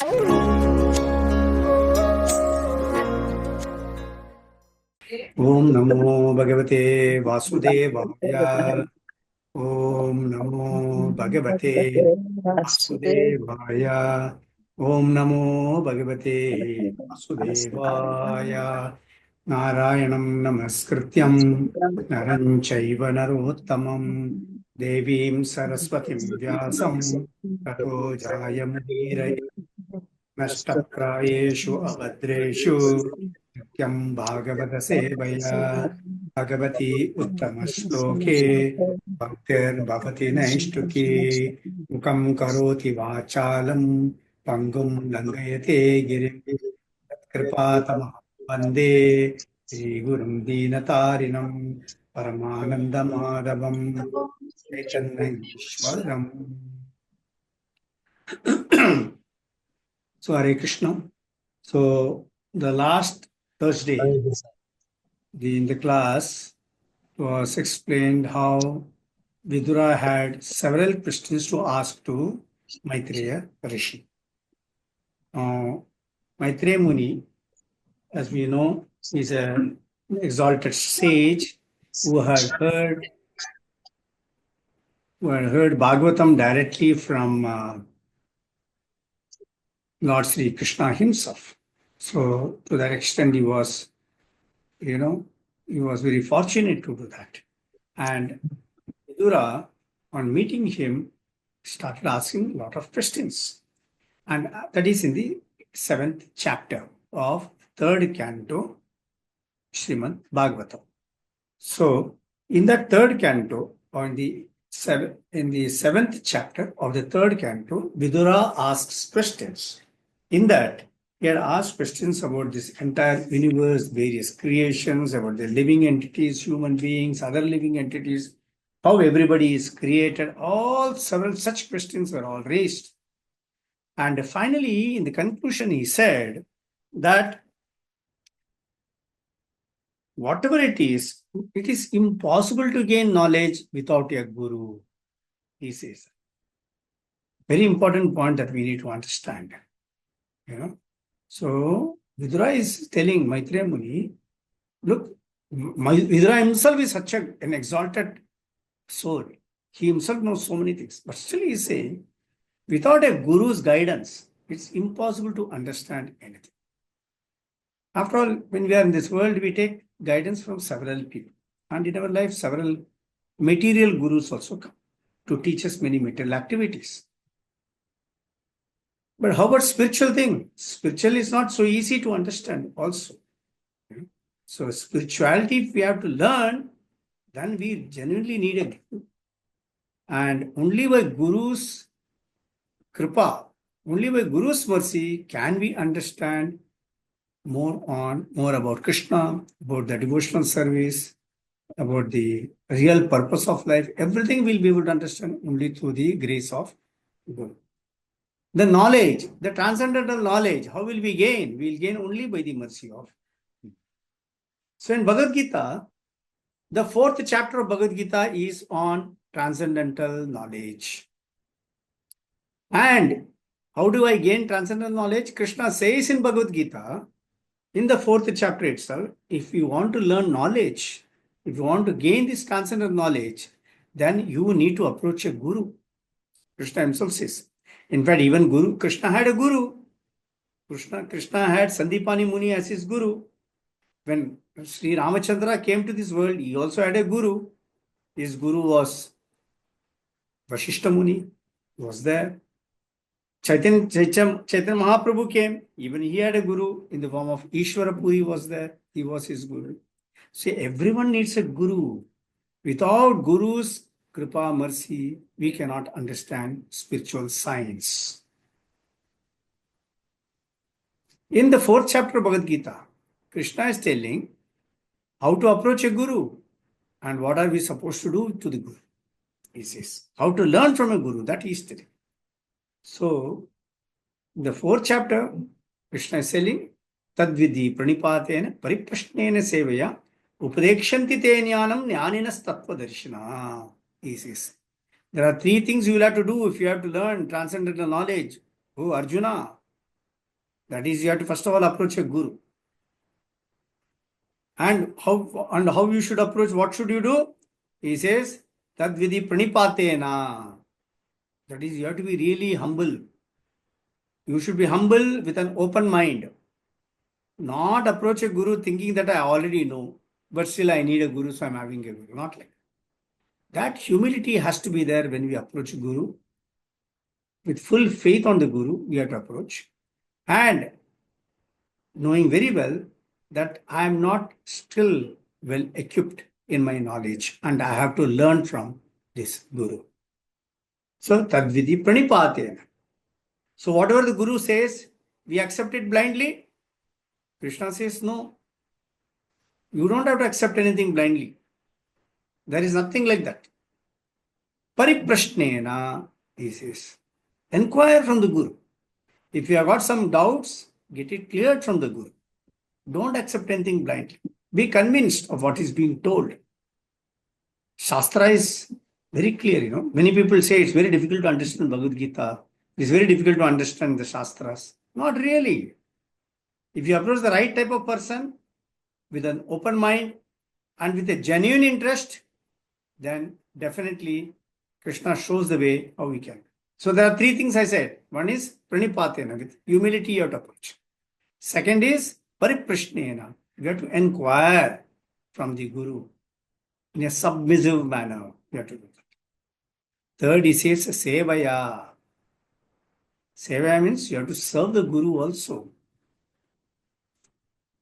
Om Namo Bhagavate Vasudevaya. Om Namo Bhagavate Vasudevaya. Om Namo Bhagavate Vasudevaya. Narayanam Namaskrityam Naram Chaiva Narottamam Devim Saraswatim Vyasam Tato Jayamudiraye नष्टप्रायेषु अभद्रेषु नित्यं भागवतसेवया भगवती उत्तमश्लोके भक्तिर्भवति नैष्टुकी मुखं करोति वाचालं पङ्गुं लङ्घयते गिरिं कृपातमः वन्दे श्रीगुरुं दीनतारिणं परमानन्दमाधवं चैतन्यईश्वरम्. So, Hare Krishna. So, the last Thursday in the class was explained how Vidura had several questions to ask to Maitreya Rishi. Maitreya Muni, as we know, is an exalted sage who had heard Bhagavatam directly from Lord Sri Krishna himself. So, to that extent, he was very fortunate to do that. And Vidura, on meeting him, started asking a lot of questions. And that is in the 7th chapter of 3rd canto, Srimad Bhagavatam. So, in that 3rd canto, or in the 7th chapter of the 3rd canto, Vidura asks questions. In that, he had asked questions about this entire universe, various creations, about the living entities, human beings, other living entities, how everybody is created. Several such questions were all raised. And finally, in the conclusion, he said that whatever it is impossible to gain knowledge without a guru, he says. Very important point that we need to understand. So Vidura is telling Maitreya Muni, look, Vidura himself is such an exalted soul. He himself knows so many things. But still he is saying, without a guru's guidance, it's impossible to understand anything. After all, when we are in this world, we take guidance from several people. And in our life, several material gurus also come to teach us many material activities. But how about spiritual thing? Spiritual is not so easy to understand also. So spirituality, if we have to learn, then we genuinely need a guru. And only by Guru's kripa, only by Guru's mercy can we understand more about Krishna, about the devotional service, about the real purpose of life. Everything we'll be able to understand only through the grace of Guru. The knowledge, the transcendental knowledge, how will we gain? We'll gain only by the mercy of Him. So in Bhagavad Gita, the 4th chapter of Bhagavad Gita is on transcendental knowledge. And how do I gain transcendental knowledge? Krishna says in Bhagavad Gita, in the 4th chapter itself, if you want to learn knowledge, if you want to gain this transcendental knowledge, then you need to approach a guru. Krishna himself says. In fact, even Krishna had a guru. Krishna had Sandipani Muni as his guru. When Sri Ramachandra came to this world, he also had a guru. His guru was Vashishta Muni. He was there. Chaitanya Mahaprabhu came. Even he had a guru in the form of Ishvara Puri was there. He was his guru. See, everyone needs a guru. Without guru's kripa, mercy, we cannot understand spiritual science. In the 4th chapter of Bhagavad Gita, Krishna is telling how to approach a guru and what are we supposed to do to the guru. He says, how to learn from a guru, that he is telling. So, in the 4th chapter, Krishna is telling, Tadvidhi pranipatena pariprashnena sevaya upadekshanti te jnanam jnaninas tattva darshana. He says, there are 3 things you will have to do if you have to learn transcendental knowledge. Oh, Arjuna, That is, you have to first of all approach a guru. And how you should approach, what should you do? He says, Tad vidhi pranipatena. That is, you have to be really humble. You should be humble with an open mind. Not approach a guru thinking that I already know, but still I need a guru, so I'm having a guru. Not like that. That humility has to be there when we approach a guru. With full faith on the guru, we have to approach. And knowing very well that I am not still well equipped in my knowledge and I have to learn from this guru. So, tadvidi pranipatena. So, whatever the guru says, we accept it blindly. Krishna says, no, you don't have to accept anything blindly. There is nothing like that. Pariprashnena, he says, inquire from the guru. If you have got some doubts, get it cleared from the guru. Don't accept anything blindly. Be convinced of what is being told. Shastra is very clear, Many people say it's very difficult to understand Bhagavad Gita. It's very difficult to understand the Shastras. Not really. If you approach the right type of person with an open mind and with a genuine interest, then definitely Krishna shows the way how we can. So there are three things I said. One is pranipatena, with humility you have to approach. Second is pariprashnena. You have to inquire from the guru in a submissive manner. You have to do that. Third, he says sevaya. Sevaya means you have to serve the guru also.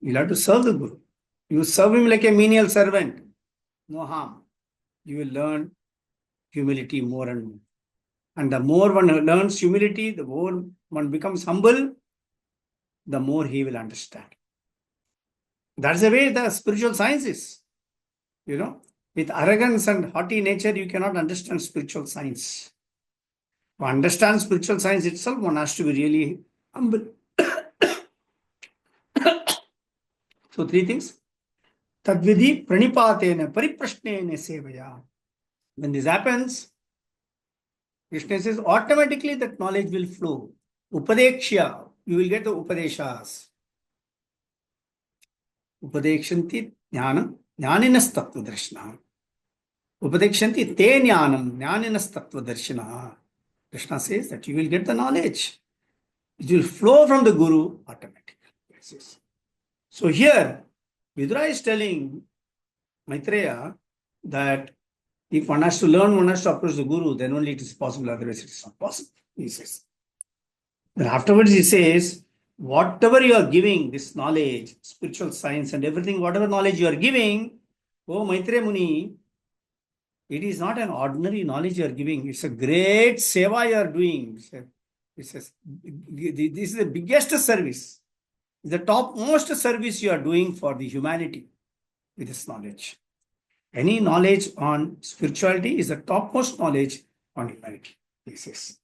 You'll have to serve the guru. You serve him like a menial servant. No harm. You will learn humility more and more. And the more one learns humility, the more one becomes humble, the more he will understand. That's the way the spiritual science is. With arrogance and haughty nature, you cannot understand spiritual science. To understand spiritual science itself, one has to be really humble. So, three things. Tadvidhi pranipatena pariprashnena sevaya. When this happens, Krishna says automatically that knowledge will flow. Upadekshya, you will get the upadeshas. Upadekshanti jnanam jnaninas tattva darshana. Upadekshanti te jnanam jnaninas tattva darshana. Krishna says that you will get the knowledge. It will flow from the guru automatically. Yes. So here, Vidura is telling Maitreya that if one has to learn, one has to approach the guru, then only it is possible, otherwise it is not possible, he says. Then afterwards he says, whatever you are giving, this knowledge, spiritual science and everything, whatever knowledge you are giving, oh Maitreya Muni, it is not an ordinary knowledge you are giving. It's a great seva you are doing. This is the biggest service. The topmost service you are doing for the humanity with this knowledge. Any knowledge on spirituality is the topmost knowledge on humanity, he says.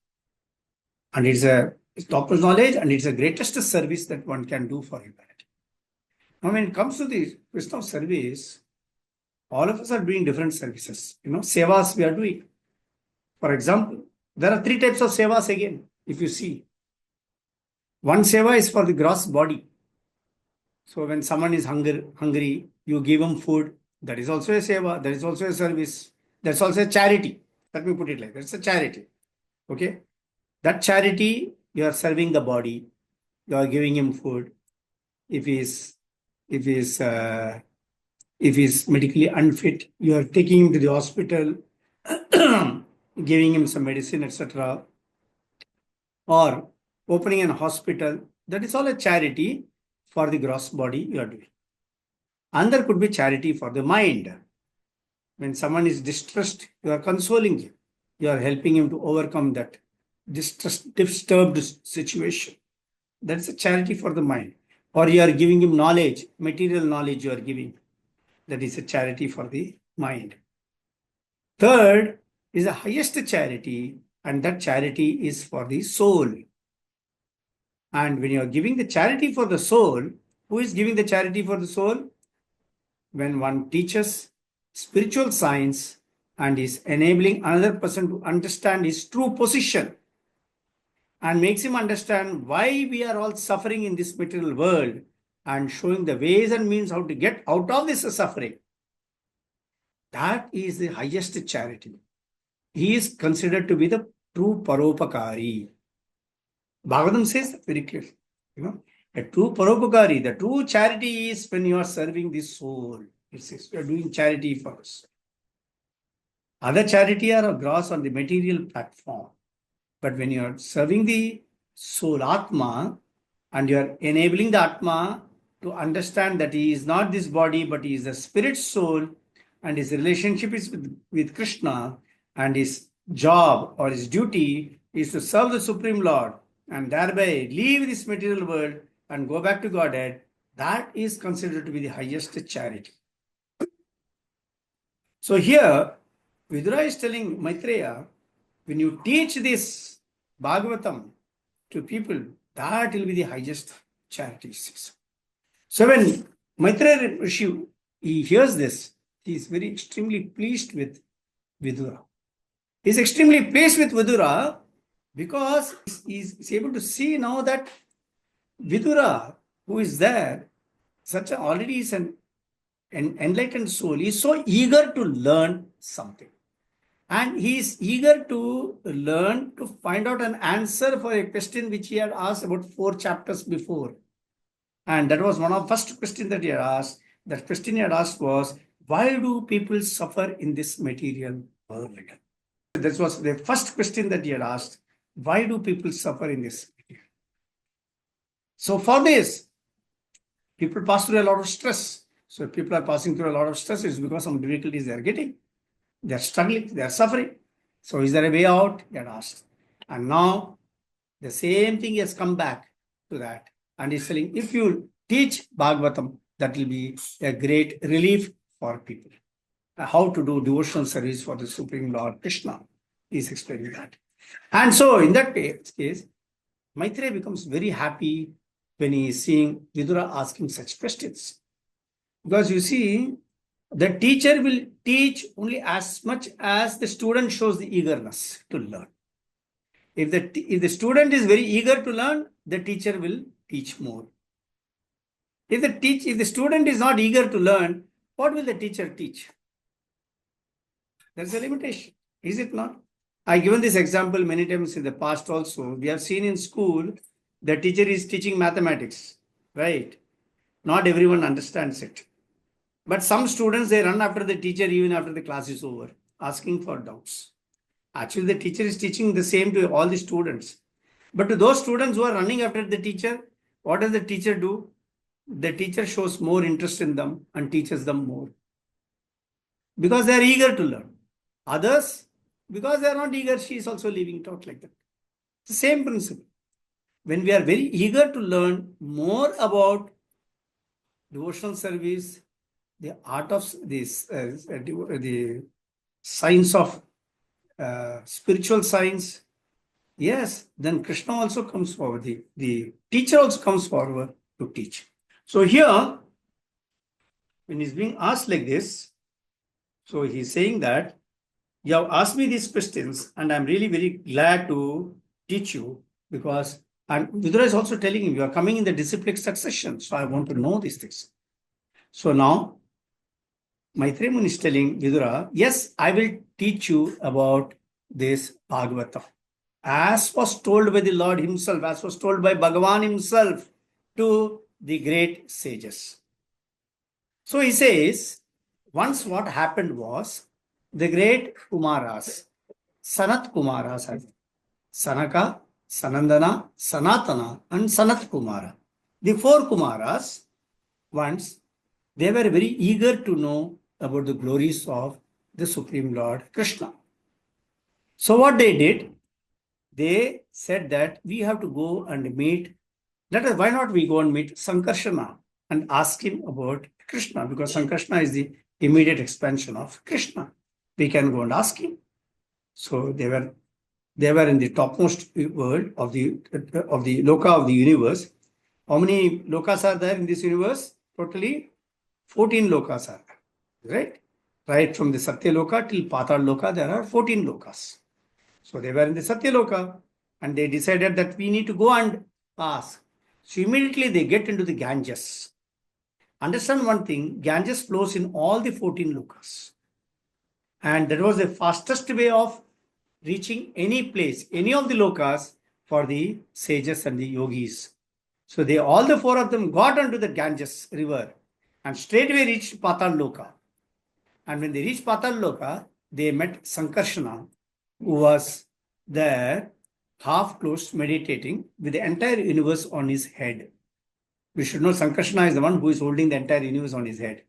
And it's a topmost knowledge and it's the greatest service that one can do for humanity. Now, when it comes to the question of service, all of us are doing different services. Sevas we are doing. For example, there are three types of sevas again, if you see. One seva is for the gross body. So when someone is hungry, you give him food. That is also a seva. That is also a service. That's also a charity. Let me put it like that. It's a charity. Okay. That charity, you are serving the body. You are giving him food. If he is medically unfit, you are taking him to the hospital, giving him some medicine, etc. Or opening an hospital. That is all a charity for the gross body you are doing. And there could be charity for the mind. When someone is distressed, you are consoling him. You are helping him to overcome that disturbed situation. That's a charity for the mind. Or you are giving him knowledge, material knowledge you are giving. That is a charity for the mind. Third is the highest charity, and that charity is for the soul. And when you are giving the charity for the soul, who is giving the charity for the soul? When one teaches spiritual science and is enabling another person to understand his true position. and makes him understand why we are all suffering in this material world and showing the ways and means how to get out of this suffering. That is the highest charity. He is considered to be the true Paropakari. Bhagavatam says that very clearly. A true Paropakari, the true charity is when you are serving the soul. It says you are doing charity for us. Other charity are gross on the material platform. But when you are serving the soul, Atma, and you are enabling the Atma to understand that he is not this body, but he is the spirit soul, and his relationship is with Krishna, and his job or his duty is to serve the Supreme Lord, and thereby leave this material world and go back to Godhead, that is considered to be the highest charity. So here, Vidura is telling Maitreya, when you teach this Bhagavatam to people, that will be the highest charity. So when Maitreya Rishi, he hears this, he is very extremely pleased with Vidura. He is extremely pleased with Vidura because he is able to see now that Vidura, who is there, already is an enlightened soul, he is so eager to learn something. And he is eager to learn to find out an answer for a question which he had asked about 4 chapters before. And that was one of the first questions that he had asked. That question he had asked was, why do people suffer in this material world? That was the first question that he had asked. Why do people suffer in this material? So for this, people pass through a lot of stress. So if people are passing through a lot of stress, it's because some difficulties they are getting. They are struggling, they are suffering. So is there a way out? He had asked. And now the same thing has come back to that. And he's telling, if you teach Bhagavatam, that will be a great relief for people. How to do devotional service for the Supreme Lord Krishna. He's explaining that. And so in that case, Maitreya becomes very happy when he is seeing Vidura asking such questions. Because you see, the teacher will teach only as much as the student shows the eagerness to learn. If the student is very eager to learn, the teacher will teach more. If the student is not eager to learn, what will the teacher teach? There's a limitation, is it not? I've given this example many times in the past also. We have seen in school, the teacher is teaching mathematics, right? Not everyone understands it. But some students, they run after the teacher even after the class is over, asking for doubts. Actually, the teacher is teaching the same to all the students. But to those students who are running after the teacher, what does the teacher do? The teacher shows more interest in them and teaches them more. Because they are eager to learn. Others, because they are not eager, she is also leaving it out like that. It's the same principle. When we are very eager to learn more about devotional service, the art of this, the science of spiritual science, yes, then Krishna also comes forward. The teacher also comes forward to teach. So here, when he's being asked like this, so he's saying that, you have asked me these questions and I'm really very glad to teach you because, and Vidura is also telling him, you are coming in the disciplic succession. So I want to know these things. So now, Maitreya Muni is telling Vidura, yes, I will teach you about this Bhagavatam. As was told by the Lord himself, as was told by Bhagavan himself to the great sages. So he says, once what happened was, the great Kumaras, Sanat Kumaras, Sanaka, Sanandana, Sanatana, and Sanat Kumara. The 4 Kumaras, once, they were very eager to know about the glories of the Supreme Lord Krishna. So what they did, they said that we have to go and meet, why not we go and meet Sankarshana and ask him about Krishna, because Sankarshana is the immediate expansion of Krishna. We can go and ask him. So they were in the topmost world of the loka of the universe. How many lokas are there in this universe? Totally 14 lokas are there, right? Right from the Satya Loka till Patal Loka, there are 14 lokas. So they were in the Satya Loka. and they decided that we need to go and pass. So immediately they get into the Ganges. Understand one thing, Ganges flows in all the 14 lokas. And that was the fastest way of reaching any place, any of the lokas for the sages and the yogis. So they all the four of them got onto the Ganges river and straightway reached Patal Loka. And when they reached Patal Loka, they met Sankarshana, who was there half closed meditating with the entire universe on his head. We should know Sankarshana is the one who is holding the entire universe on his head.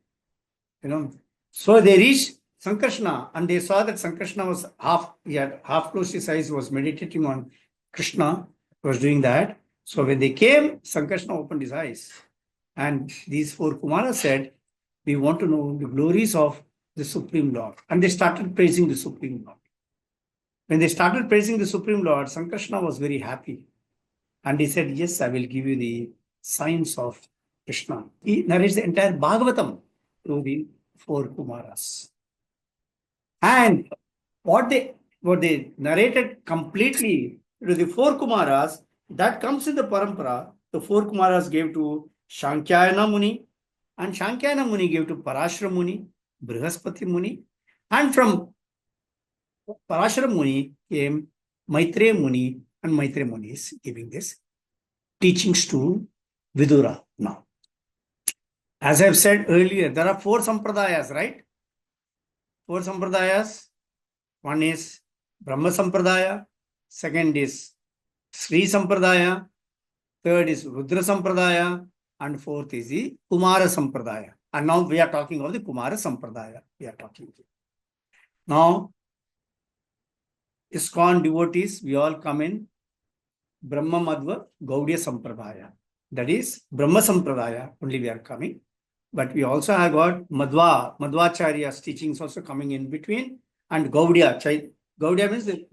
So they reached Sankarshana and they saw that Sankarshana was half closed his eyes, was meditating on Krishna, was doing that. So when they came, Sankarshana opened his eyes. And these four Kumaras said, we want to know the glories of the Supreme Lord. And they started praising the Supreme Lord. When they started praising the Supreme Lord, Sankarshana was very happy. And he said, yes, I will give you the signs of Krishna. He narrates the entire Bhagavatam to the four Kumaras. And what they narrated completely to the four Kumaras, that comes in the Parampara. The four Kumaras gave to Shankyayana Muni, and Shankyayana Muni gave to Parashara Muni, Brihaspati Muni, and from Parashara Muni came Maitreya Muni, and Maitreya Muni is giving this teachings to Vidura now. As I have said earlier, there are four sampradayas, right? Four sampradayas. One is Brahma Sampradaya, second is Sri Sampradaya, third is Rudra Sampradaya, and fourth is the Kumara Sampradaya. And now we are talking of the Kumara Sampradaya. We are talking. Now, ISKCON devotees, we all come in Brahma Madhva Gaudiya Sampradaya. That is Brahma Sampradaya, only we are coming. But we also have got Madhvacharya's teachings also coming in between, and Gaudiya. Gaudiya means the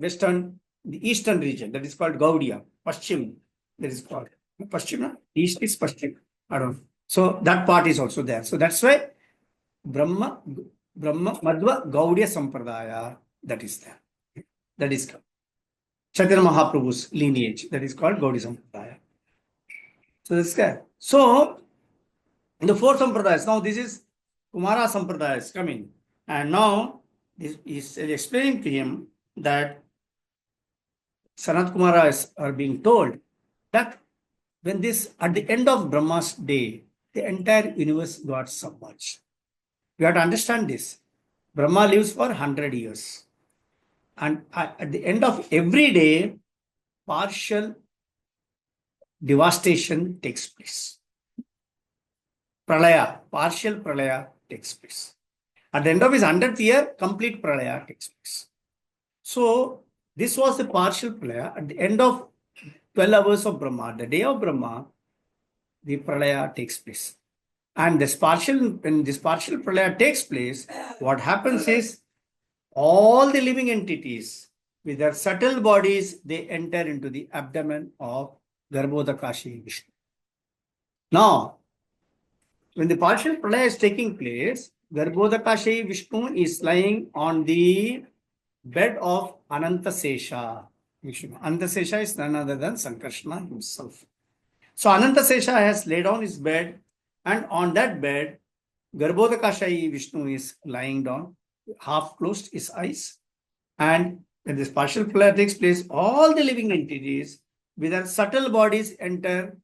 eastern region, that is called Gaudiya. Paschim, that is called. Paschim, east is Paschim. I don't know. So that part is also there. So that's why Brahma Madhva Gaudiya Sampradaya, that is there. That is Chaitanya Mahaprabhu's lineage, that is called Gaudiya Sampradaya. So that's there. So in the four Sampradayas, now this is Kumara Sampradaya is coming. And now this is explaining to him that Sanat Kumaras are being told that when this, at the end of Brahma's day, the entire universe got submerged. You have to understand this. Brahma lives for 100 years. And at the end of every day, partial devastation takes place. Pralaya, partial pralaya takes place. At the end of his 100th year, complete pralaya takes place. So, this was the partial pralaya. At the end of 12 hours of Brahma, the day of Brahma, the pralaya takes place. And when this partial pralaya takes place, what happens is, all the living entities with their subtle bodies, they enter into the abdomen of Garbhodakashi Vishnu. Now, when the partial pralaya is taking place, Garbhodakashi Vishnu is lying on the bed of Anantasesha Vishnu. Anantasesha is none other than Sankarshana himself. So Anantasesha has laid on his bed, and on that bed, Garbhodakashi Vishnu is lying down, half closed his eyes. And when this partial pralaya takes place, all the living entities with their subtle bodies enter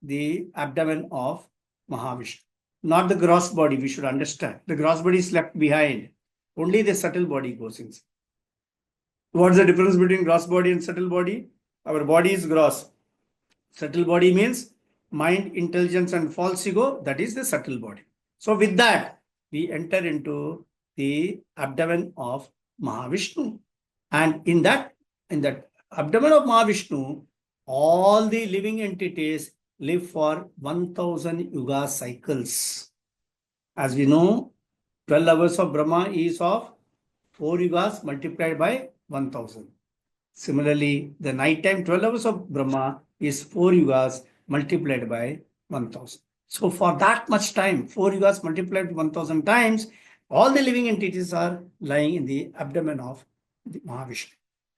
the abdomen of Mahavishnu. Not the gross body, we should understand. The gross body is left behind. Only the subtle body goes inside. What's the difference between gross body and subtle body? Our body is gross. Subtle body means mind, intelligence, and false ego. That is the subtle body. So with that, we enter into the abdomen of Mahavishnu. And in that abdomen of Mahavishnu, all the living entities live for 1000 yuga cycles. As we know, 12 hours of Brahma is of 4 yugas multiplied by 1000. Similarly, the nighttime 12 hours of Brahma is 4 yugas multiplied by 1000. So for that much time, 4 yugas multiplied 1000 times, all the living entities are lying in the abdomen of the Mahavishnu.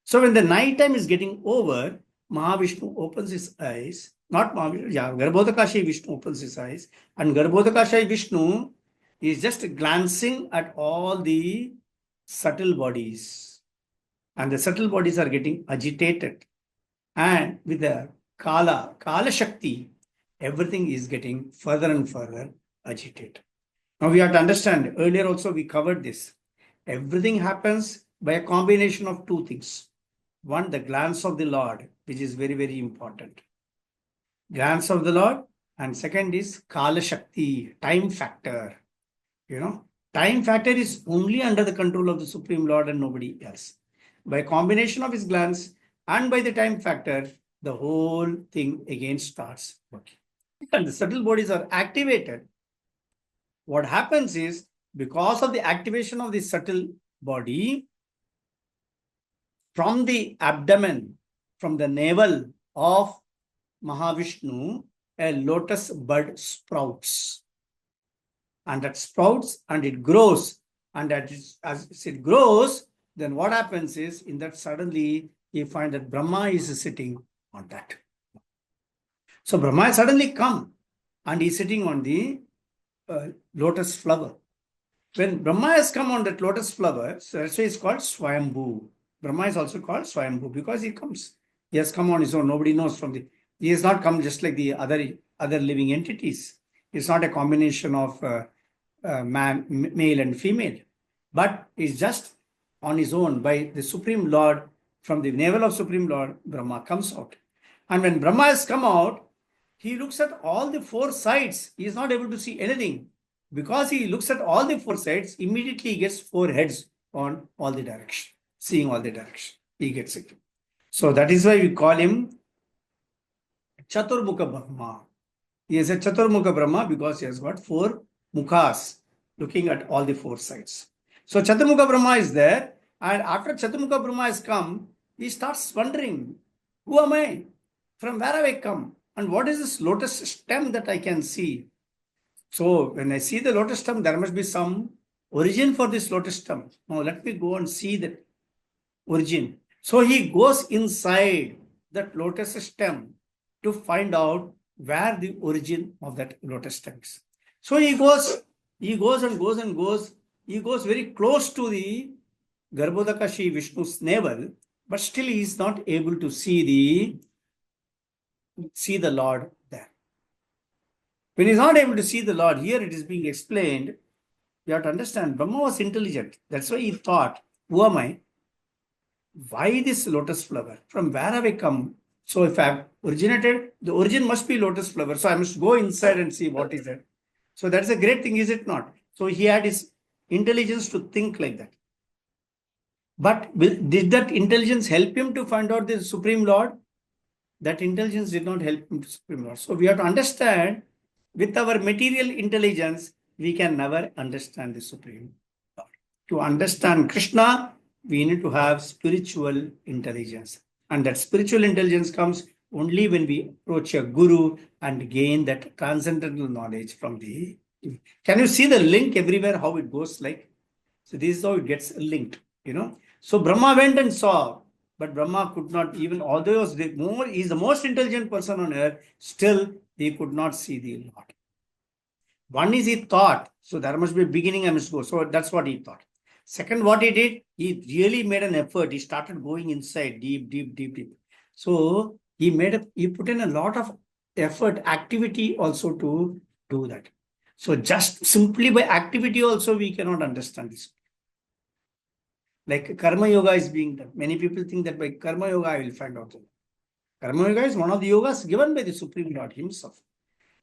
So when the night time is getting over, Mahavishnu opens his eyes, not Mahavishnu, yeah, Garbhodakashi Vishnu opens his eyes, and Garbhodakashi Vishnu is just glancing at all the subtle bodies. And the subtle bodies are getting agitated. And with the Kala Shakti, everything is getting further and further agitated. Now we have to understand, earlier also we covered this. Everything happens by a combination of two things. One, the glance of the Lord, which is very, very important. Glance of the Lord. And second is Kala Shakti, time factor. Time factor is only under the control of the Supreme Lord and nobody else. By combination of his glance and by the time factor, the whole thing again starts working. And the subtle bodies are activated. What happens is, because of the activation of the subtle body, from the abdomen, from the navel of Mahavishnu, a lotus bud sprouts. And that sprouts and it grows. And as it grows, then what happens is, in that suddenly you find that Brahma is sitting on that. So Brahma suddenly come and he's sitting on the lotus flower. When Brahma has come on that lotus flower, so that's why it's called Swayambhu. Brahma is also called Swayambhu because he comes. He has come on his own. Nobody knows from the. He has not come just like the other living entities. It's not a combination of male and female, but it's just on his own by the Supreme Lord. From the navel of Supreme Lord, Brahma comes out. And when Brahma has come out, he looks at all the four sides. He is not able to see anything. Because he looks at all the four sides, immediately he gets four heads on all the direction, seeing all the direction. He gets it. So that is why we call him Chaturmukha Brahma. He is a Chaturmukha Brahma because he has got four mukhas looking at all the four sides. So Chaturmukha Brahma is there, and after Chaturmukha Brahma has come, he starts wondering, who am I? From where have I come? And what is this lotus stem that I can see? So when I see the lotus stem, there must be some origin for this lotus stem. Now let me go and see that origin. So he goes inside that lotus stem to find out where the origin of that lotus stem is. So he goes and goes and goes. He goes very close to the Garbhodakashi Vishnu's navel, but still he is not able to see the Lord there. When he is not able to see the Lord, here it is being explained, you have to understand, Brahma was intelligent. That's why he thought, who am I? Why this lotus flower? From where have I come? So if I have originated, the origin must be lotus flower. So I must go inside and see what is that. So that's a great thing, is it not? So he had his intelligence to think like that. But did that intelligence help him to find out the Supreme Lord? That intelligence did not help him to Supreme Lord. So we have to understand, with our material intelligence, we can never understand the Supreme Lord. To understand Krishna, we need to have spiritual intelligence. And that spiritual intelligence comes only when we approach a guru and gain that transcendental knowledge from the. Can you see the link everywhere, how it goes like? So this is how it gets linked, So Brahma went and saw, but Brahma could not, even although he is the most intelligent person on earth, still he could not see the Lord. One is he thought, so there must be a beginning, I must go. So that's what he thought. Second, what he did, he really made an effort. He started going inside, deep. So he put in a lot of effort, activity also to do that. So just simply by activity also we cannot understand this. Like Karma Yoga is being done. Many people think that by Karma Yoga I will find out. Karma Yoga is one of the yogas given by the Supreme Lord himself.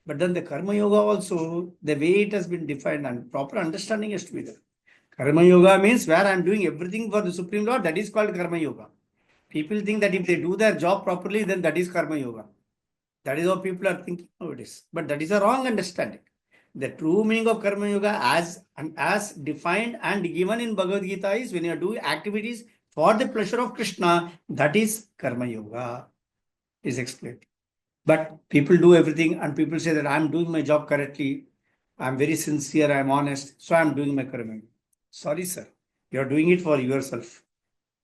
But then the Karma Yoga also, the way it has been defined and proper understanding has to be there. Karma Yoga means where I am doing everything for the Supreme Lord, that is called Karma Yoga. People think that if they do their job properly, then that is Karma Yoga. That is how people are thinking nowadays. But that is a wrong understanding. The true meaning of Karma Yoga as defined and given in Bhagavad Gita is when you are doing activities for the pleasure of Krishna, that is Karma Yoga, is explained. But people do everything and people say that I'm doing my job correctly. I'm very sincere, I'm honest, so I'm doing my karma. Sorry, sir. You're doing it for yourself.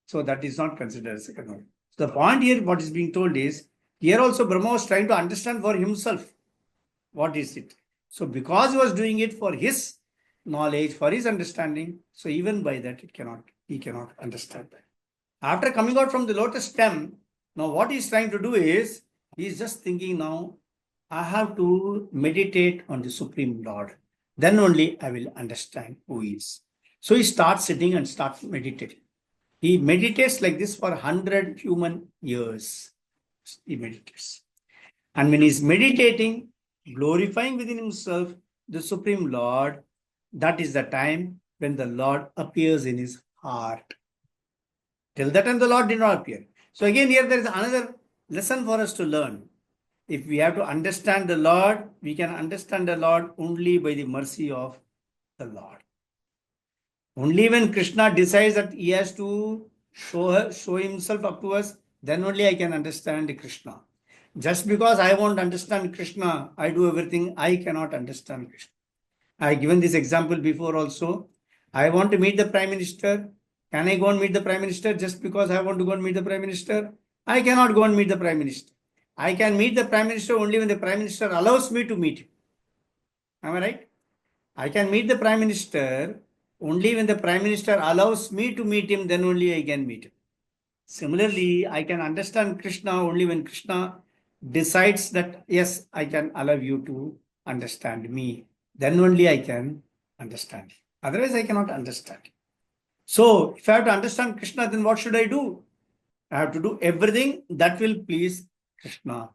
So that is not considered as second knowledge. So the point here, what is being told is, here also Brahma was trying to understand for himself. What is it? So because he was doing it for his knowledge, for his understanding, so even by that he cannot understand that. After coming out from the lotus stem, now what he's trying to do is, he's just thinking now, I have to meditate on the Supreme Lord. Then only I will understand who he is. So he starts sitting and starts meditating. He meditates like this for 100 human years. He meditates. And when he's meditating, glorifying within himself the Supreme Lord, that is the time when the Lord appears in his heart. Till that time, the Lord did not appear. So again, here there is another lesson for us to learn. If we have to understand the Lord, we can understand the Lord only by the mercy of the Lord. Only when Krishna decides that he has to show himself up to us, then only I can understand Krishna. Just because I won't understand Krishna, I do everything, I cannot understand Krishna. I have given this example before also. I want to meet the Prime Minister. Can I go and meet the Prime Minister just because I want to go and meet the Prime Minister? I cannot go and meet the Prime Minister. I can meet the Prime Minister only when the Prime Minister allows me to meet him. Am I right? I can meet the Prime Minister only when the Prime Minister allows me to meet him, then only I can meet him. Similarly, I can understand Krishna only when Krishna decides that, yes, I can allow you to understand me. Then only I can understand. Otherwise, I cannot understand. So, if I have to understand Krishna, then what should I do? I have to do everything that will please Krishna.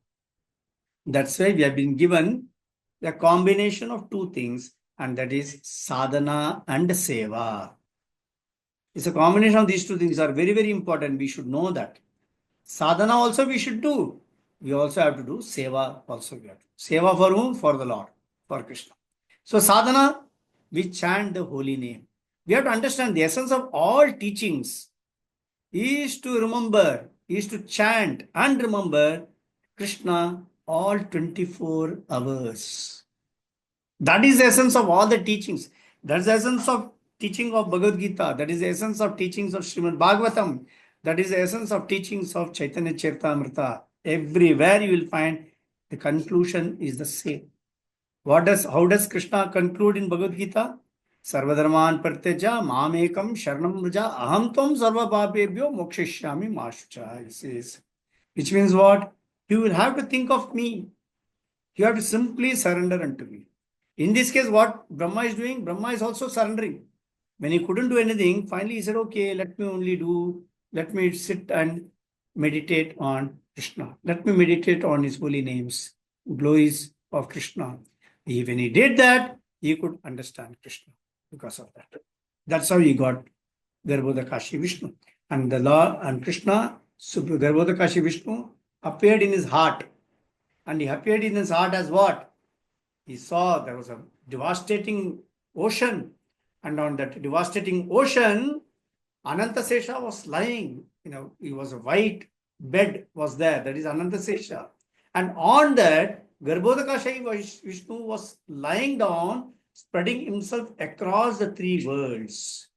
That's why we have been given a combination of two things, and that is sadhana and seva. It's a combination of these two things are very, very important. We should know that. Sadhana also we should do. We also have to do seva also. We have to. Seva for whom? For the Lord, for Krishna. So sadhana, we chant the holy name. We have to understand the essence of all teachings is to remember, is to chant and remember Krishna all 24 hours. That is the essence of all the teachings. That's the essence of teaching of Bhagavad Gita. That is the essence of teachings of Srimad Bhagavatam. That is the essence of teachings of Chaitanya Charitamrita. Everywhere you will find the conclusion is the same. How does Krishna conclude in Bhagavad Gita? Sarvadharman pratyaja mamekam sharanam vraja aham tvam sarva papebhyo mokshishyami mashucha. He says, which means what? You will have to think of me. You have to simply surrender unto me. In this case, what Brahma is doing? Brahma is also surrendering. When he couldn't do anything, finally he said, okay, let me sit and meditate on Krishna. Let me meditate on his holy names, glories of Krishna. When he did that, he could understand Krishna because of that. That's how he got Garbhodakashi Vishnu. And the Lord and Krishna, Garbhodakashi Vishnu, appeared in his heart. And he appeared in his heart as what? He saw there was a devastating ocean. And on that devastating ocean, Anantasesha was lying. He was a white bed was there. That is Anantasesha. And on that, Garbhodakashi Vishnu was lying down, spreading himself across the three worlds.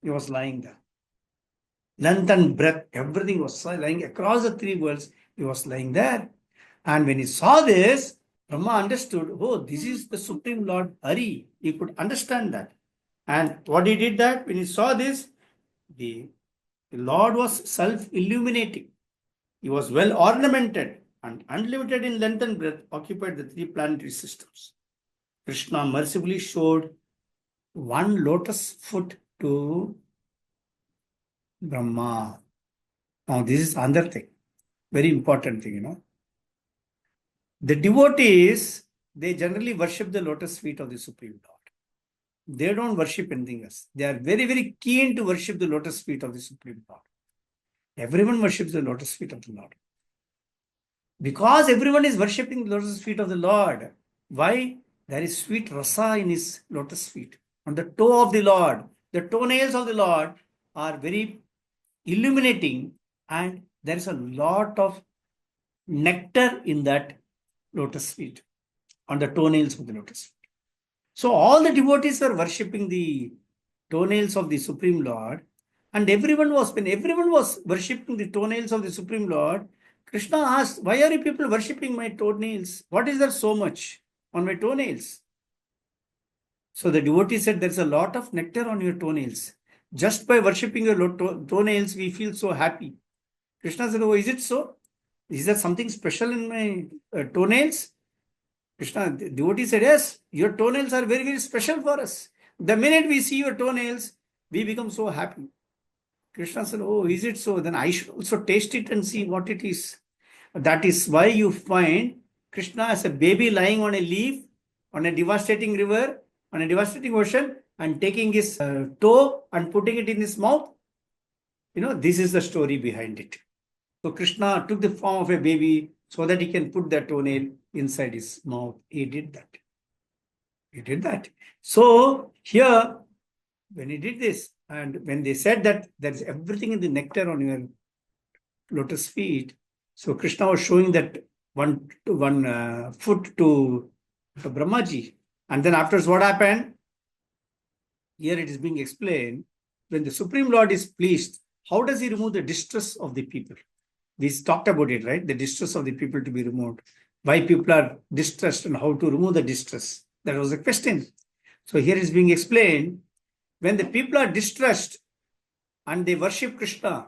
He was lying there. Length and breadth, everything was lying across the three worlds. He was lying there. And when he saw this, Brahma understood, oh, this is the Supreme Lord Hari. He could understand that. And what he did that, when he saw this, the Lord was self-illuminating. He was well ornamented and unlimited in length and breadth, occupied the three planetary systems. Krishna mercifully showed one lotus foot to Brahma. Now, this is another thing, very important thing, The devotees, they generally worship the lotus feet of the Supreme Lord. They don't worship anything else. They are very, very keen to worship the lotus feet of the Supreme Lord. Everyone worships the lotus feet of the Lord. Because everyone is worshipping the lotus feet of the Lord. Why? There is sweet rasa in his lotus feet. On the toe of the Lord, the toenails of the Lord are very illuminating, and there is a lot of nectar in that lotus feet, on the toenails of the lotus feet. So all the devotees are worshipping the toenails of the Supreme Lord, And when everyone was worshipping the toenails of the Supreme Lord, Krishna asked, why are you people worshipping my toenails? What is there so much on my toenails? So the devotee said, there's a lot of nectar on your toenails. Just by worshipping your toenails, we feel so happy. Krishna said, oh, is it so? Is there something special in my toenails? Krishna, the devotee said, yes, your toenails are very, very special for us. The minute we see your toenails, we become so happy. Krishna said, oh, is it so? Then I should also taste it and see what it is. That is why you find Krishna as a baby lying on a leaf, on a devastating river, on a devastating ocean, and taking his toe and putting it in his mouth. This is the story behind it. So Krishna took the form of a baby so that he can put the toenail inside his mouth. He did that. So here, when he did this, and when they said that there is everything in the nectar on your lotus feet, so Krishna was showing that one foot to Brahmaji. And then afterwards, what happened? Here it is being explained. When the Supreme Lord is pleased, how does he remove the distress of the people? We talked about it, right? The distress of the people to be removed. Why people are distressed and how to remove the distress. That was the question. So here is being explained. When the people are distressed and they worship Krishna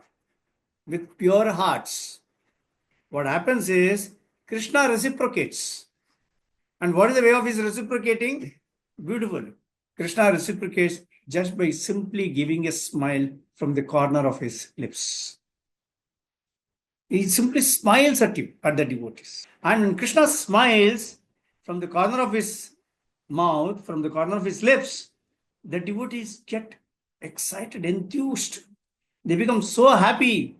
with pure hearts, what happens is Krishna reciprocates. And what is the way of his reciprocating? Beautiful. Krishna reciprocates just by simply giving a smile from the corner of his lips. He simply smiles at you, at the devotees. And when Krishna smiles from the corner of his mouth, from the corner of his lips, the devotees get excited, enthused. They become so happy.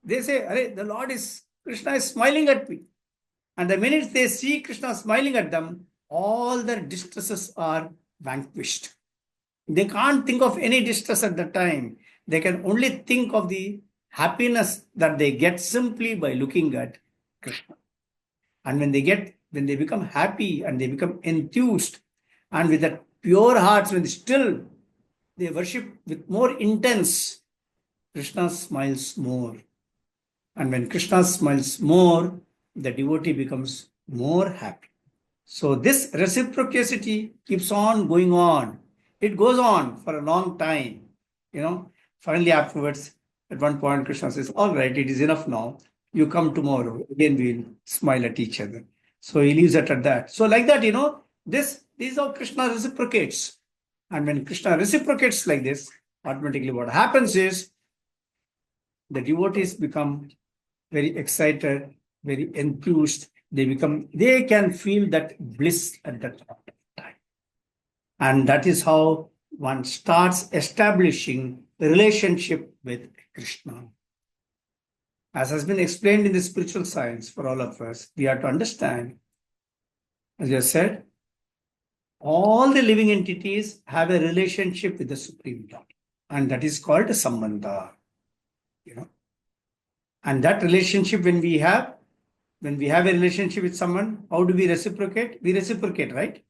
They say, the Krishna is smiling at me. And the minute they see Krishna smiling at them, all their distresses are vanquished. They can't think of any distress at the time. They can only think of the happiness that they get simply by looking at Krishna. And when they become happy and they become enthused, and with that pure hearts, when they worship with more intense, Krishna smiles more. And when Krishna smiles more, the devotee becomes more happy. So this reciprocity keeps on going on. It goes on for a long time. Finally afterwards, at one point, Krishna says, all right, it is enough now. You come tomorrow. Again, we'll smile at each other. So he leaves it at that. So like that, this is how Krishna reciprocates. And when Krishna reciprocates like this, automatically what happens is the devotees become very excited, very enthused. They can feel that bliss at that time. And that is how one starts establishing the relationship with Krishna. As has been explained in the spiritual science for all of us, we have to understand, as you said, all the living entities have a relationship with the Supreme Lord. And that is called a sambandha. And that relationship, when we have a relationship with someone, how do we reciprocate? We reciprocate, right?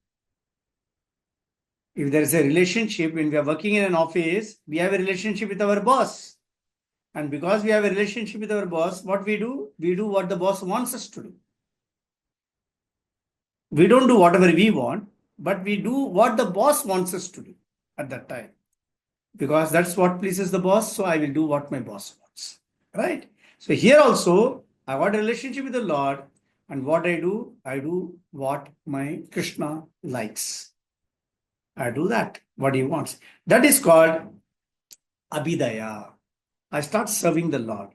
If there is a relationship, when we are working in an office, we have a relationship with our boss. And because we have a relationship with our boss, what we do? We do what the boss wants us to do. We don't do whatever we want, but we do what the boss wants us to do at that time. Because that's what pleases the boss, so I will do what my boss wants. Right? So here also, I got a relationship with the Lord, and what I do what my Krishna likes. I do that, what he wants. That is called Abhidaya. I start serving the Lord.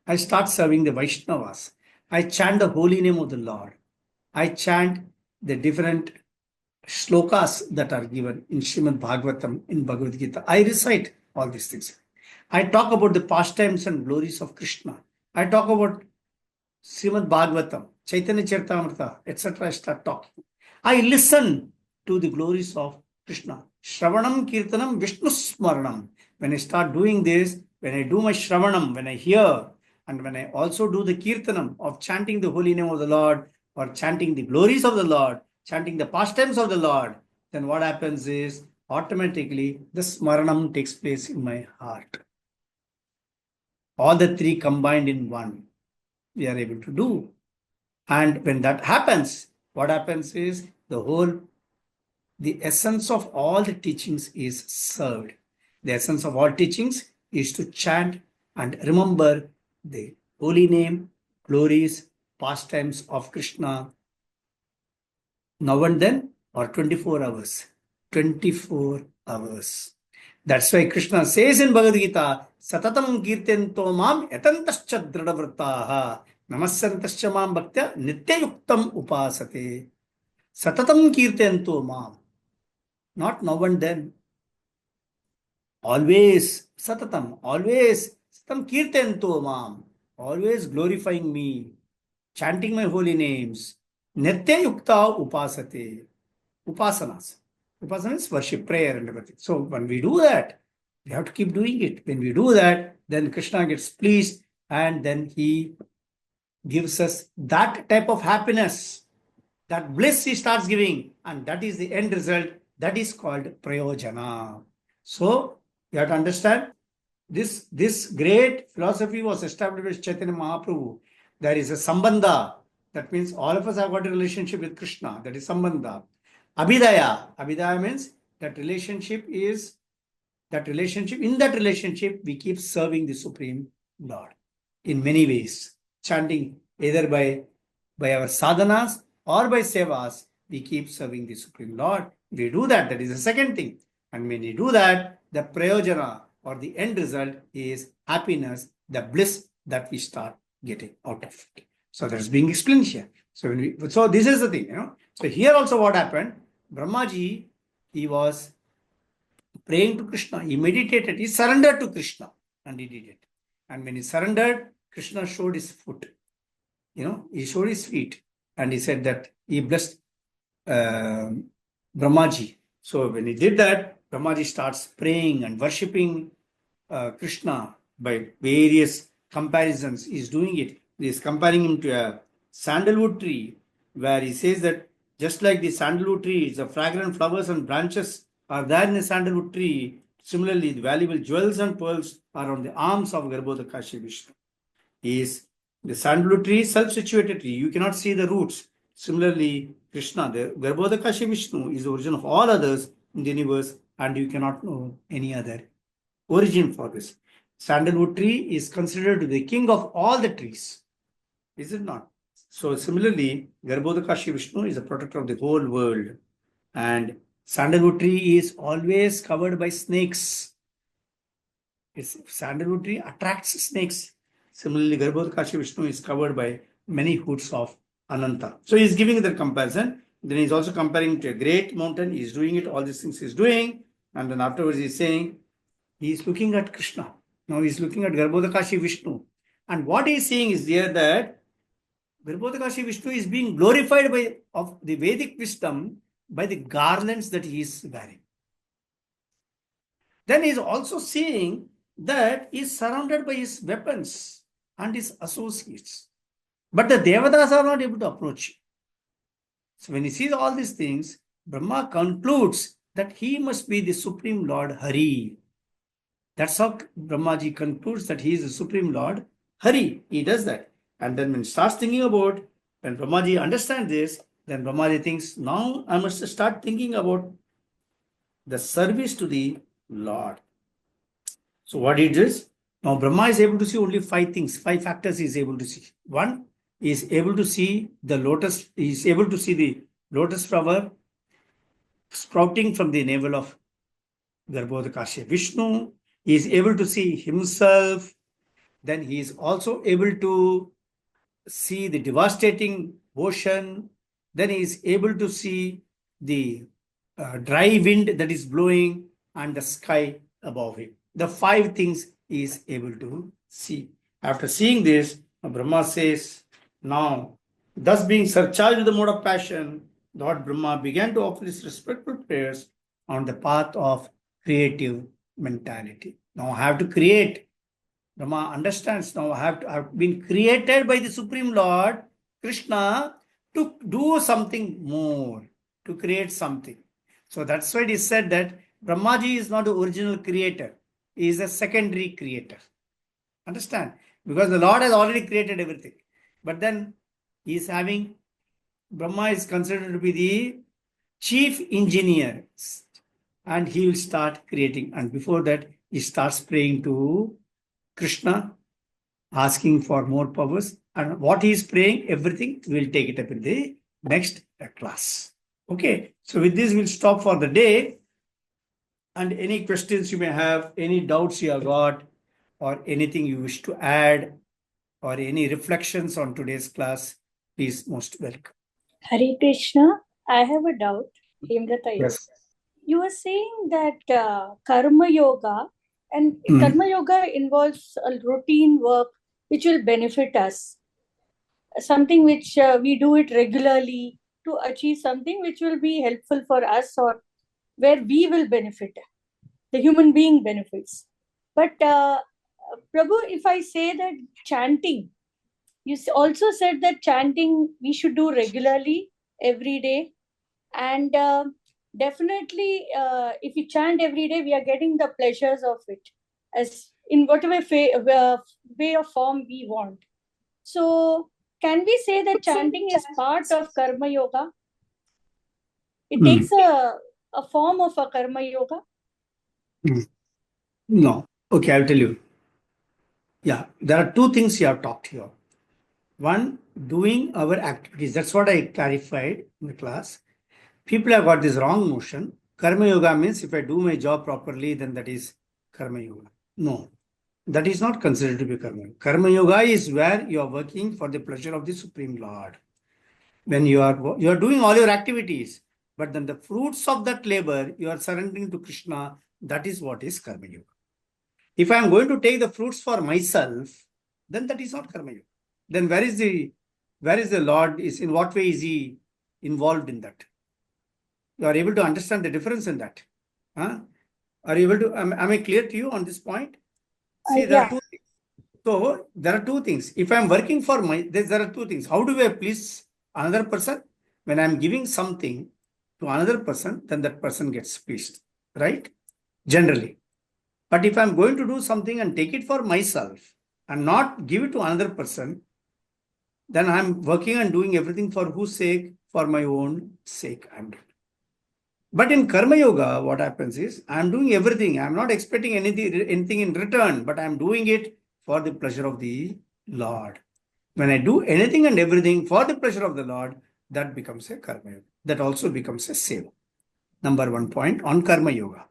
I start serving the Vaishnavas. I chant the holy name of the Lord. I chant the different shlokas that are given in Srimad Bhagavatam, in Bhagavad Gita. I recite all these things. I talk about the pastimes and glories of Krishna. I talk about Srimad Bhagavatam, Chaitanya Charitamrita, etc. I start talking. I listen to the glories of Krishna. Shravanam Kirtanam Vishnu Smaranam. When I start doing this, when I do my Shravanam, when I hear, and when I also do the Kirtanam of chanting the holy name of the Lord, or chanting the glories of the Lord, chanting the pastimes of the Lord, then what happens is automatically the Smaranam takes place in my heart. all the three combined in one, we are able to do. And when that happens, what happens is the essence of all the teachings is served. The essence of all teachings is to chant and remember the holy name, glories, pastimes of Krishna now and then, or 24 hours. 24 hours. That's why Krishna says in Bhagavad Gita, Satatam kirtento mam yatantascha dridavrittaha namasyantascha mam bhaktya nityayuktam upasate. Satatam kirtento mam. Not now and then. Always satatam. Always satam kirtento mam. Always glorifying me. Chanting my holy names. Nityayukta upasate. Upasanas. Upasana is worship, prayer, and everything. So when we do that, we have to keep doing it. When we do that, then Krishna gets pleased and then he gives us that type of happiness, that bliss he starts giving, and that is the end result. That is called prayojana. So you have to understand this great philosophy was established with Chaitanya Mahaprabhu. There is a sambandha. That means all of us have got a relationship with Krishna. That is sambandha. Abhidaya. Abhidaya means that relationship is in that relationship we keep serving the Supreme Lord in many ways. Chanting either by our sadhanas or by sevas, we keep serving the Supreme Lord. We do that. That is the second thing. And when we do that, the prayojana or the end result is happiness, the bliss that we start getting out of it. So that's being explained here. So this is the thing, So here also what happened, Brahmaji, he was praying to Krishna. He meditated. He surrendered to Krishna and he did it. And when he surrendered, Krishna showed his foot. He showed his feet and he said that he blessed Brahmaji. So when he did that, Brahmaji starts praying and worshipping Krishna by various comparisons. He's doing it. He's comparing him to a sandalwood tree, where he says that just like the sandalwood tree, the fragrant flowers and branches are there in the sandalwood tree. Similarly, the valuable jewels and pearls are on the arms of Garbhodakashi Vishnu. The sandalwood tree is self-situated tree. You cannot see the roots. Similarly, Krishna, the Garbhodakashi Vishnu, is the origin of all others in the universe, and you cannot know any other origin for this. Sandalwood tree is considered the king of all the trees. Is it not? So similarly, Garbhodakashi Vishnu is the protector of the whole world. And sandalwood tree is always covered by snakes. Sandalwood tree attracts snakes. Similarly, Garbhodakashi Vishnu is covered by many hoods of Ananta. So he's giving the comparison. Then he's also comparing to a great mountain. He's doing it, all these things he's doing. And then afterwards he's saying, he's looking at Krishna. Now he's looking at Garbhodakashi Vishnu. And what he's saying is there that Garbhodakashi Vishnu is being glorified of the Vedic wisdom by the garlands that he is wearing. Then he is also seeing that he is surrounded by his weapons and his associates. But the Devatas are not able to approach him. So when he sees all these things, Brahma concludes that he must be the Supreme Lord Hari. That's how Brahmaji concludes that he is the Supreme Lord Hari. He does that. And then when he starts thinking about, when Brahmaji understands this, then Brahmaji thinks, now I must start thinking about the service to the Lord. So what he does, now Brahma is able to see only 5 things, 5 factors he is able to see. One, he is able to see the lotus, he is able to see the lotus flower sprouting from the navel of Garbhodakashi Vishnu. He is able to see himself. Then he is also able to see the devastating ocean. Then he is able to see the dry wind that is blowing and the sky above him. The 5 things he is able to see. After seeing this, Brahma says, now, thus being surcharged with the mode of passion, Lord Brahma began to offer his respectful prayers on the path of creative mentality. Now I have to create. Brahma understands now I've been created by the Supreme Lord, Krishna, to do something more, to create something. So that's why it is said that Brahmaji is not the original creator. He is a secondary creator. Understand? Because the Lord has already created everything. But then he is having, Brahma is considered to be the chief engineer. And he will start creating. And before that, he starts praying to Krishna, asking for more powers. And what he is praying, everything, we'll take it up in the next class. Okay. So with this, we'll stop for the day. And any questions you may have, any doubts you have got, or anything you wish to add, or any reflections on today's class, please most welcome. Hare Krishna, I have a doubt. Hemrata, Yes. you were saying that karma yoga and karma yoga involves a routine work which will benefit us, something which we do it regularly to achieve something which will be helpful for us or where we will benefit, the human being benefits. But Prabhu, if I say that chanting, you also said that chanting we should do regularly every day, and definitely if we chant every day we are getting the pleasures of it as in whatever way or form we want. So can we say that chanting is part of karma yoga? It takes a form of a karma yoga. No. Okay, I'll tell you. Yeah, there are two things you have talked here. One, doing our activities. That's what I clarified in the class. People have got this wrong notion. Karma yoga means if I do my job properly, then that is karma yoga. No, that is not considered to be karma yoga. Karma yoga is where you are working for the pleasure of the Supreme Lord. When you are doing all your activities, but then the fruits of that labor you are surrendering to Krishna. That is what is karma yoga. If I am going to take the fruits for myself, then that is not karma yoga. Then where is the Lord? Is in what way is he involved in that? You are able to understand the difference in that. Huh? Are you able to? Am I clear to you on this point? See, there are two things. So there are two things. If I am working for there are two things. How do I please another person? When I am giving something to another person, then that person gets pleased, right? Generally. But if I'm going to do something and take it for myself and not give it to another person, then I'm working and doing everything for whose sake? For my own sake, I'm doing. But in Karma Yoga, what happens is I'm doing everything. I'm not expecting anything in return, but I'm doing it for the pleasure of the Lord. When I do anything and everything for the pleasure of the Lord, that becomes a Karma Yoga. That also becomes a seva. Number 1 point on Karma Yoga.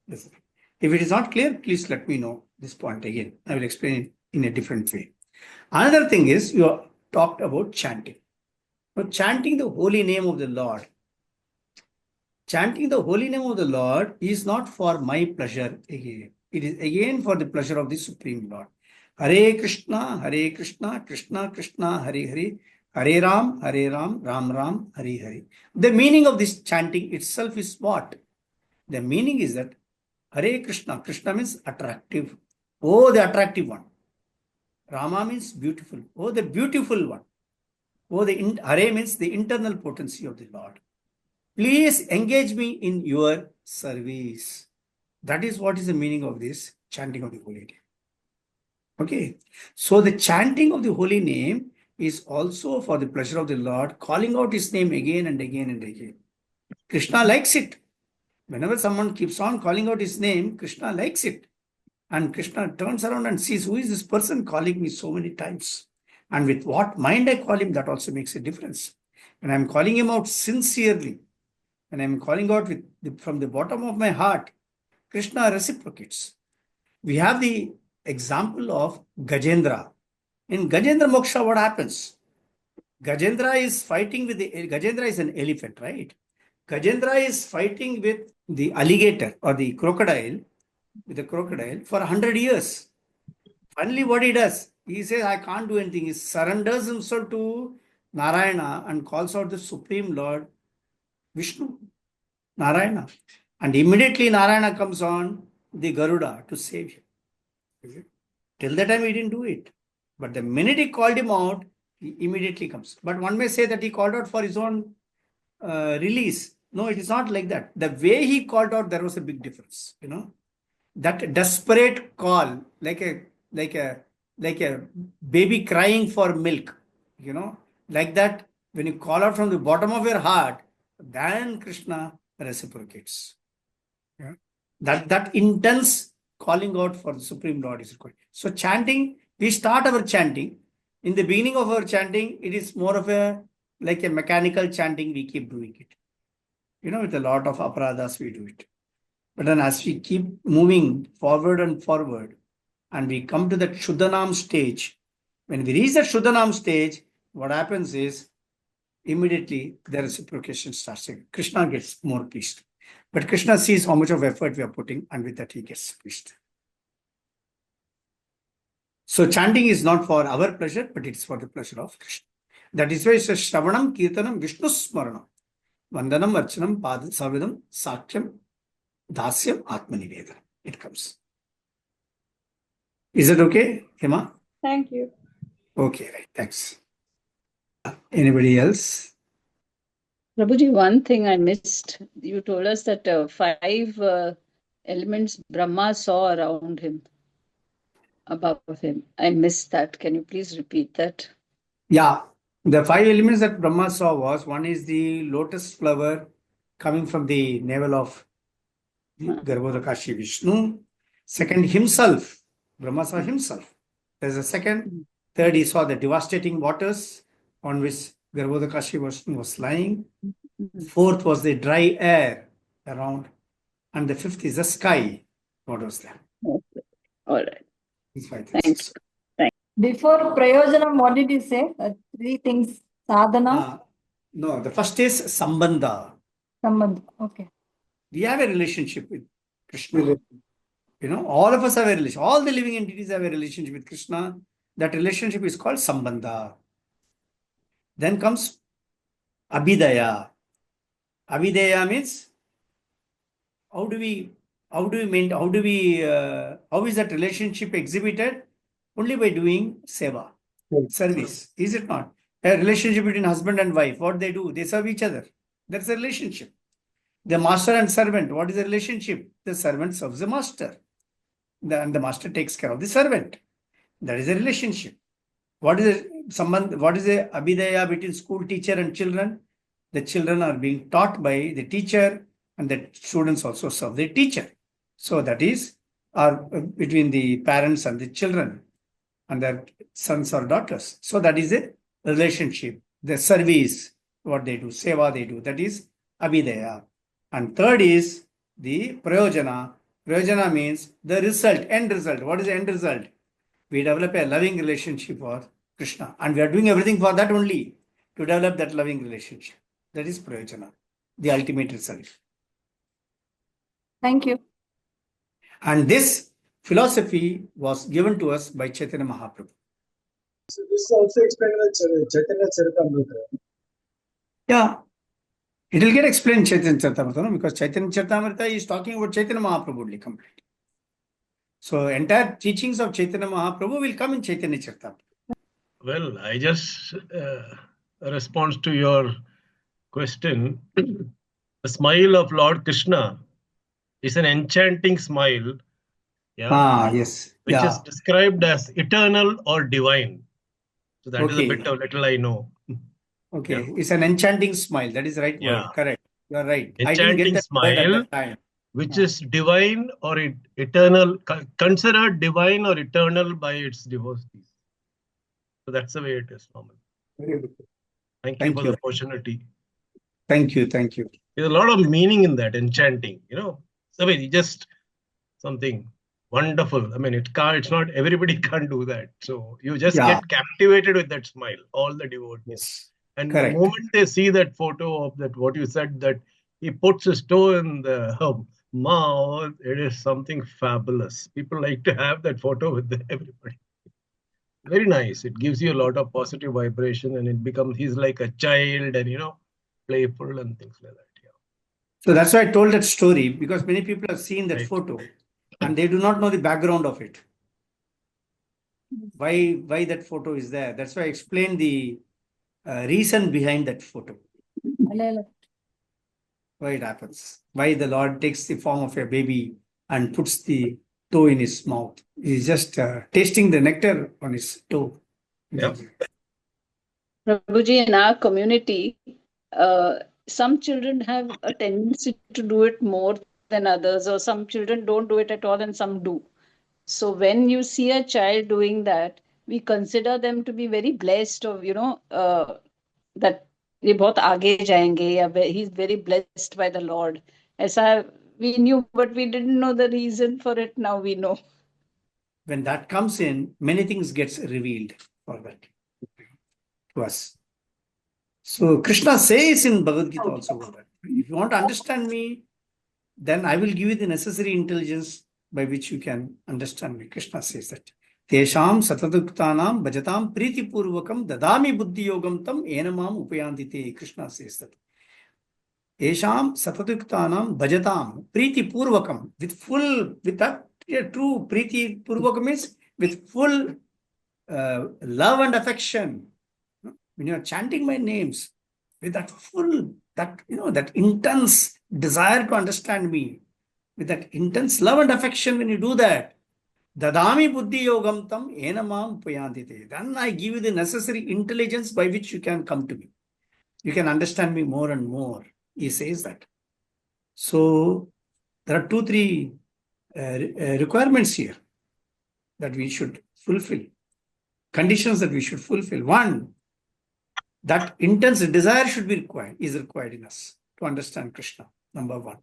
If it is not clear, please let me know this point again. I will explain it in a different way. Another thing is you talked about chanting. Now, chanting the holy name of the Lord. Chanting the holy name of the Lord is not for my pleasure again. It is again for the pleasure of the Supreme Lord. Hare Krishna, Krishna Krishna, Hare Hare, Hare Ram, Ram Ram, Hare Hare. The meaning of this chanting itself is what? The meaning is that Hare Krishna, Krishna means attractive. Oh, the attractive one. Rama means beautiful. Oh, the beautiful one. Oh, Hare means the internal potency of the Lord. Please engage me in your service. That is what is the meaning of this chanting of the holy name. Okay. So the chanting of the holy name is also for the pleasure of the Lord, calling out his name again and again and again. Krishna likes it. Whenever someone keeps on calling out his name, Krishna likes it. And Krishna turns around and sees, who is this person calling me so many times? And with what mind I call him, that also makes a difference. When I'm calling him out sincerely, when I'm calling out from the bottom of my heart, Krishna reciprocates. We have the example of Gajendra. In Gajendra Moksha, what happens? Gajendra is an elephant, right? Gajendra is fighting with the alligator or the crocodile, for 100 years. Finally, what he does, he says, I can't do anything. He surrenders himself to Narayana and calls out the Supreme Lord Vishnu, Narayana. And immediately Narayana comes on the Garuda to save him. Till that time, he didn't do it. But the minute he called him out, he immediately comes. But one may say that he called out for his own release. No, it is not like that. The way he called out, there was a big difference. That desperate call, like a like a baby crying for milk, like that. When you call out from the bottom of your heart, then Krishna reciprocates. Yeah. That intense calling out for the Supreme Lord is required. So chanting, we start our chanting. In the beginning of our chanting, it is more of like a mechanical chanting. We keep doing it. With a lot of aparadas, we do it. But then as we keep moving forward and forward, and we come to that Shuddhanam stage, when we reach that Shuddhanam stage, what happens is immediately the reciprocation starts. Krishna gets more pleased. But Krishna sees how much of effort we are putting, and with that he gets pleased. So chanting is not for our pleasure, but it's for the pleasure of Krishna. That is why it says Shravanam, Kirtanam, Vishnu Smaranam, Vandanam, Archanam, Pada, Savidam, Sakyam, Dasyam, Atmanivedanam. It comes. Is it okay, Hema? Thank you. Okay, right. Thanks. Anybody else? Prabhuji, one thing I missed. You told us that 5 elements Brahma saw around him, above him. I missed that. Can you please repeat that? Yeah. The 5 elements that Brahma saw was, one is the lotus flower coming from the navel of Garbhodakashi Vishnu. Second, himself. Brahma saw himself. There's a second. Third, he saw the devastating waters on which Garbhodakashi Vishnu was lying. Fourth was the dry air around. And the fifth is the sky. What was there? Okay. All right. These 5 Thanks. things. Before Prayojanam, what did you say? 3 things. Sadhana, No, the first is Sambandha. Sambandha. Okay. We have a relationship with Krishna. All of us have a relationship. All the living entities have a relationship with Krishna. That relationship is called Sambandha. Then comes Abhidaya. Abhidaya means how is that relationship exhibited? Only by doing seva, service. Is it not? A relationship between husband and wife, what they do? They serve each other. That's a relationship. The master and servant, what is the relationship? The servant serves the master. And the master takes care of the servant. That is a relationship. What is the abhidaya between school teacher and children? The children are being taught by the teacher, and the students also serve the teacher. So that is between the parents and the children, and their sons or daughters. So that is a relationship. The service, what they do, seva they do, that is abhidaya. And third is the prayojana. Prayojana means the result, end result. What is the end result? We develop a loving relationship for Krishna. And we are doing everything for that only, to develop that loving relationship. That is prayojana, the ultimate result. Thank you. And this philosophy was given to us by Chaitanya Mahaprabhu. So this is also explained in Chaitanya Charitamrita. Yeah. It will get explained in Chaitanya Charitamrita, because Chaitanya Charitamrita is talking about Chaitanya Mahaprabhu only completely. So entire teachings of Chaitanya Mahaprabhu will come in Chaitanya Charitamrita. Well, I just respond to your question. The smile of Lord Krishna is an enchanting smile. Yeah. Yes. Which is described as eternal or divine. So that is a bit of little I know. Okay. Yeah. It's an enchanting smile. That is the right word. Correct. You are right. I didn't get Enchanting that word at smile, that time. which is divine or eternal, considered divine or eternal by its devotees. So that's the way it is normally. Very good. Thank you for the opportunity. Thank you. Thank you. There's a lot of meaning in that, enchanting, So I mean, just something wonderful. I mean, it's not, everybody can't do that. So you just get captivated with that smile, all the devotees. Yes. And Correct. the moment they see that photo of that, what you said, that he puts his toe in the mouth, it is something fabulous. People like to have that photo with everybody. Very nice. It gives you a lot of positive vibration, and he's like a child and, playful and things like that. Yeah. So that's why I told that story, because many people have seen that photo and they do not know the background of it. Why that photo is there. That's why I explained the reason behind that photo. Why it happens. Why the Lord takes the form of a baby and puts the toe in his mouth. He's just tasting the nectar on his toe. Yeah. Prabhuji, in our community, some children have a tendency to do it more than others, or some children don't do it at all and some do. So when you see a child doing that, we consider them to be very blessed, or that ये बहुत आगे जाएंगे, या he's very blessed by the Lord. ऐसा we knew, but we didn't know the reason for it. Now we know. When that comes in, many things gets revealed for that to us. So Krishna says in Bhagavad Gita also that if you want to understand me, then I will give you the necessary intelligence by which you can understand me. Krishna says that. Tesham sataduktanam bhajatam priti purvakam dadami buddhi yogam tam enamam upayandite. Krishna says that. Tesham sataduktanam bhajatam priti purvakam, with that true priti purvakam means with full love and affection. When you are chanting my names with that that intense desire to understand me, with that intense love and affection, when you do that, dadami buddhi yogam tam enamam upayandite. Then I give you the necessary intelligence by which you can come to me. You can understand me more and more. He says that. So there are 2-3 requirements here that we should fulfill. Conditions that we should fulfill. One, that intense desire is required in us to understand Krishna, number one.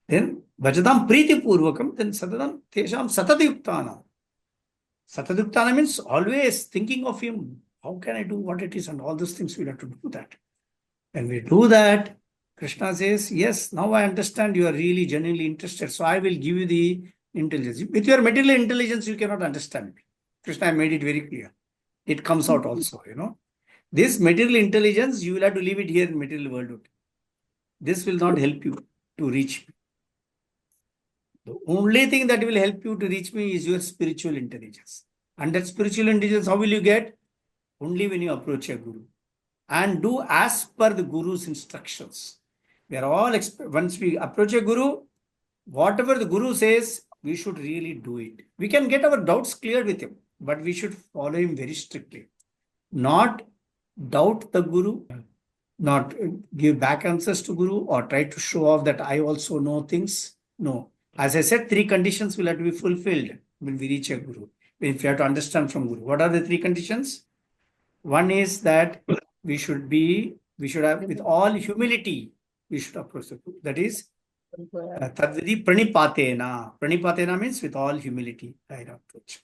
Then, bhajadam priti purvakam, then sadadam tesham satadayuktana. Satadayuktana means always thinking of him. How can I do what it is? And all those things, we have to do that. When we do that, Krishna says, yes, now I understand you are really genuinely interested. So I will give you the intelligence. With your material intelligence, you cannot understand me. Krishna made it very clear. It comes out also, This material intelligence, you will have to leave it here in material world. This will not help you to reach me. The only thing that will help you to reach me is your spiritual intelligence. And that spiritual intelligence, how will you get? Only when you approach a guru. And do as per the guru's instructions. We are all, once we approach a guru, whatever the guru says, we should really do it. We can get our doubts cleared with him, but we should follow him very strictly. Not doubt the guru, not give back answers to guru, or try to show off that I also know things. No. As I said, 3 conditions will have to be fulfilled when we reach a guru. If you have to understand from guru. What are the 3 conditions? One is that we should have, with all humility, we should approach the guru. That is, tadvidi pranipatena. Pranipatena means with all humility, I approach.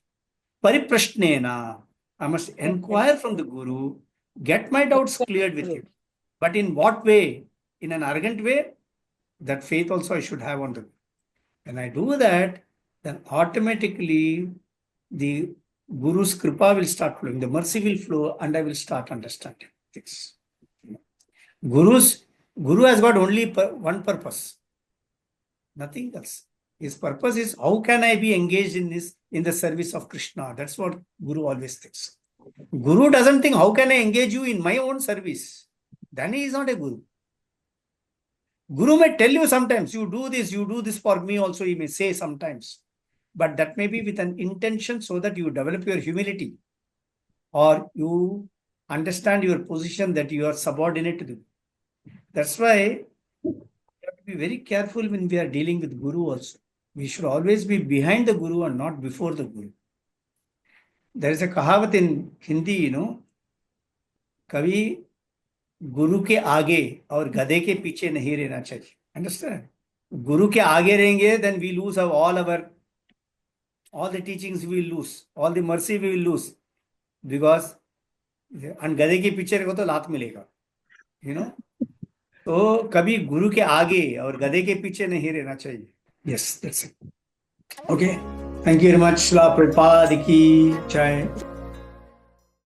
Pariprashnena. I must inquire from the guru, get my doubts cleared with him. But in what way? In an arrogant way? That faith also I should have on the guru. When I do that, then automatically the Guru's kripa will start flowing, the mercy will flow, and I will start understanding things. Guru has got only one purpose, nothing else. His purpose is, how can I be engaged in the service of Krishna? That's what Guru always thinks. Guru doesn't think, how can I engage you in my own service? Then he is not a Guru. Guru may tell you sometimes, you do this for me also, he may say sometimes. But that may be with an intention so that you develop your humility, or you understand your position that you are subordinate to the Guru. That's why we have to be very careful when we are dealing with Guru also. We should always be behind the Guru and not before the Guru. There is a kahavat in Hindi, कभी गुरु के आगे और गधे के पीछे नहीं रहना चाहिए. Understand? Guru के आगे रहेंगे, then we lose all the teachings we will lose, all the mercy we will lose, because and गधे के पीछे रखो तो लात मिलेगा, तो कभी गुरु के आगे और गधे के पीछे नहीं रहना चाहिए. Yes, that's it. Okay. Thank you very much. Shila Prabhupada ki jai.